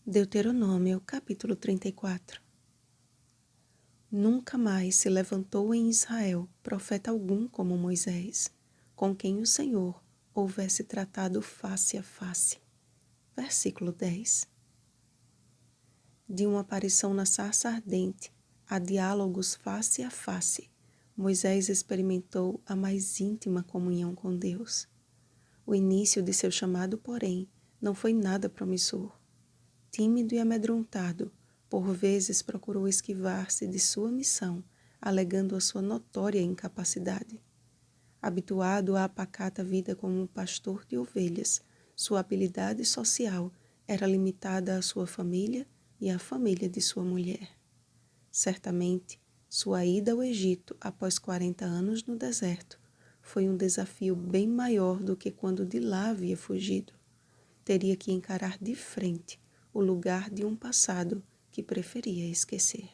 Deuteronômio, capítulo 34. Nunca mais se levantou em Israel profeta algum como Moisés, com quem o Senhor houvesse tratado face a face. Versículo 10. De uma aparição na sarça ardente a diálogos face a face, Moisés experimentou a mais íntima comunhão com Deus. O início de seu chamado, porém, não foi nada promissor. Tímido e amedrontado, por vezes procurou esquivar-se de sua missão, alegando a sua notória incapacidade. Habituado à pacata vida como um pastor de ovelhas, sua habilidade social era limitada à sua família e à família de sua mulher. Certamente, sua ida ao Egito após 40 anos no deserto foi um desafio bem maior do que quando de lá havia fugido. Teria que encarar de frente o lugar de um passado que preferia esquecer.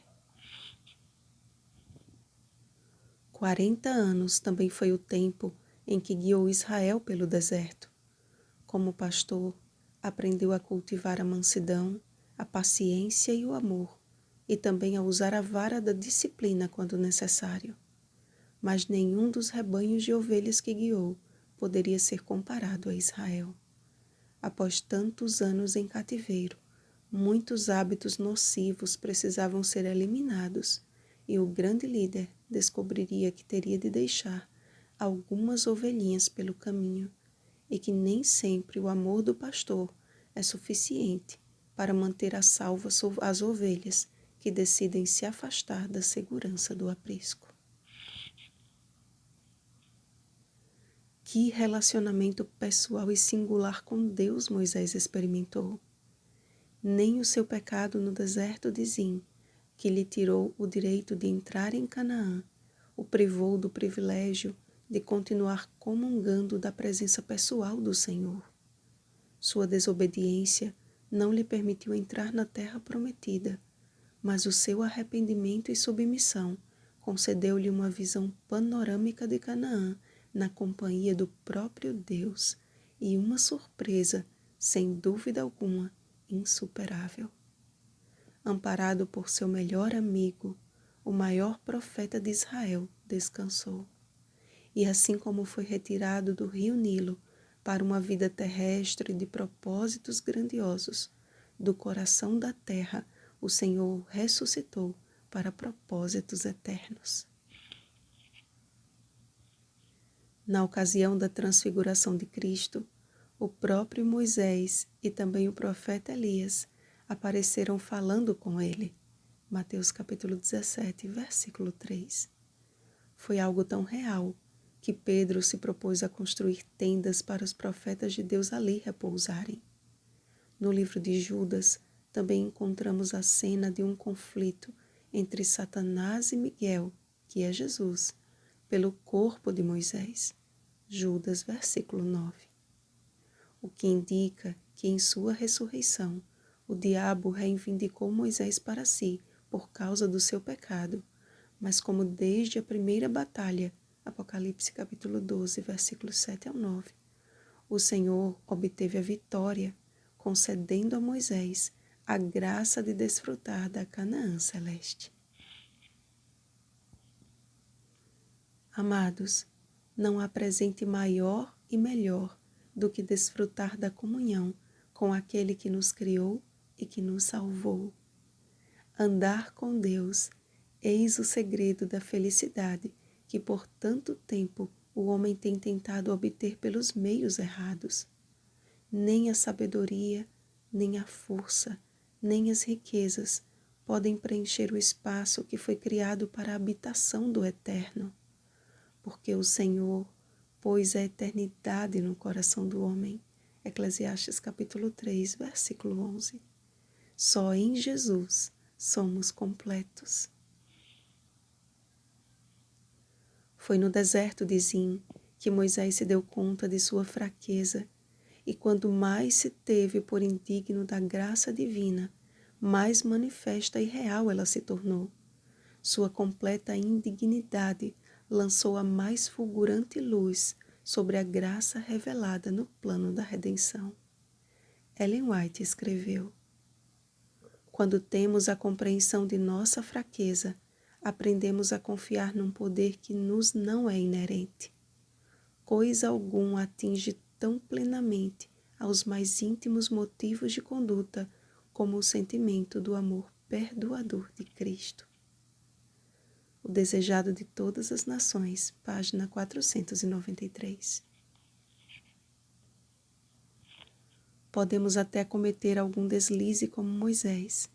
40 anos também foi o tempo em que guiou Israel pelo deserto. Como pastor, aprendeu a cultivar a mansidão, a paciência e o amor, e também a usar a vara da disciplina quando necessário. Mas nenhum dos rebanhos de ovelhas que guiou poderia ser comparado a Israel. Após tantos anos em cativeiro, muitos hábitos nocivos precisavam ser eliminados e o grande líder descobriria que teria de deixar algumas ovelhinhas pelo caminho e que nem sempre o amor do pastor é suficiente para manter a salvo as ovelhas que decidem se afastar da segurança do aprisco. Que relacionamento pessoal e singular com Deus Moisés experimentou! Nem o seu pecado no deserto de Zim, que lhe tirou o direito de entrar em Canaã, o privou do privilégio de continuar comungando da presença pessoal do Senhor. Sua desobediência não lhe permitiu entrar na terra prometida, mas o seu arrependimento e submissão concedeu-lhe uma visão panorâmica de Canaã na companhia do próprio Deus e uma surpresa, sem dúvida alguma, insuperável. Amparado por seu melhor amigo, o maior profeta de Israel descansou. E assim como foi retirado do rio Nilo para uma vida terrestre de propósitos grandiosos, do coração da terra o Senhor ressuscitou para propósitos eternos. Na ocasião da transfiguração de Cristo, o próprio Moisés e também o profeta Elias apareceram falando com ele. Mateus capítulo 17, versículo 3. Foi algo tão real que Pedro se propôs a construir tendas para os profetas de Deus ali repousarem. No livro de Judas, também encontramos a cena de um conflito entre Satanás e Miguel, que é Jesus, pelo corpo de Moisés. Judas, versículo 9. O que indica que em sua ressurreição, o diabo reivindicou Moisés para si por causa do seu pecado, mas como desde a primeira batalha, Apocalipse capítulo 12, versículos 7 ao 9, o Senhor obteve a vitória, concedendo a Moisés a graça de desfrutar da Canaã celeste. Amados, não há presente maior e melhor do que desfrutar da comunhão com aquele que nos criou e que nos salvou. Andar com Deus, eis o segredo da felicidade que por tanto tempo o homem tem tentado obter pelos meios errados. Nem a sabedoria, nem a força, nem as riquezas podem preencher o espaço que foi criado para a habitação do Eterno, porque o Senhor pôs a eternidade no coração do homem. Eclesiastes capítulo 3, versículo 11. Só em Jesus somos completos. Foi no deserto de Zim que Moisés se deu conta de sua fraqueza, e quanto mais se teve por indigno da graça divina, mais manifesta e real ela se tornou. Sua completa indignidade lançou a mais fulgurante luz sobre a graça revelada no plano da redenção. Ellen White escreveu: Quando temos a compreensão de nossa fraqueza, aprendemos a confiar num poder que nos não é inerente. Coisa alguma atinge tão plenamente aos mais íntimos motivos de conduta como o sentimento do amor perdoador de Cristo. O Desejado de Todas as Nações, página 493. Podemos até cometer algum deslize como Moisés,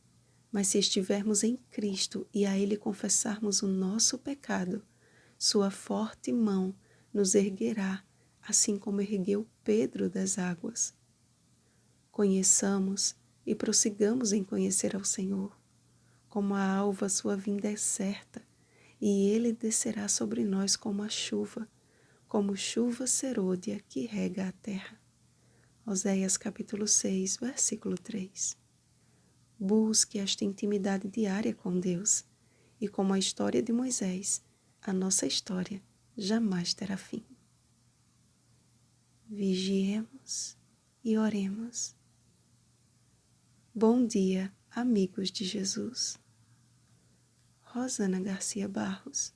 mas se estivermos em Cristo e a Ele confessarmos o nosso pecado, sua forte mão nos erguerá, assim como ergueu Pedro das águas. Conheçamos e prossigamos em conhecer ao Senhor. Como a alva sua vinda é certa, e Ele descerá sobre nós como chuva serôdia que rega a terra. Oséias capítulo 6, versículo 3. Busque esta intimidade diária com Deus, e como a história de Moisés, a nossa história jamais terá fim. Vigiemos e oremos. Bom dia, amigos de Jesus. Rosana Garcia Barros.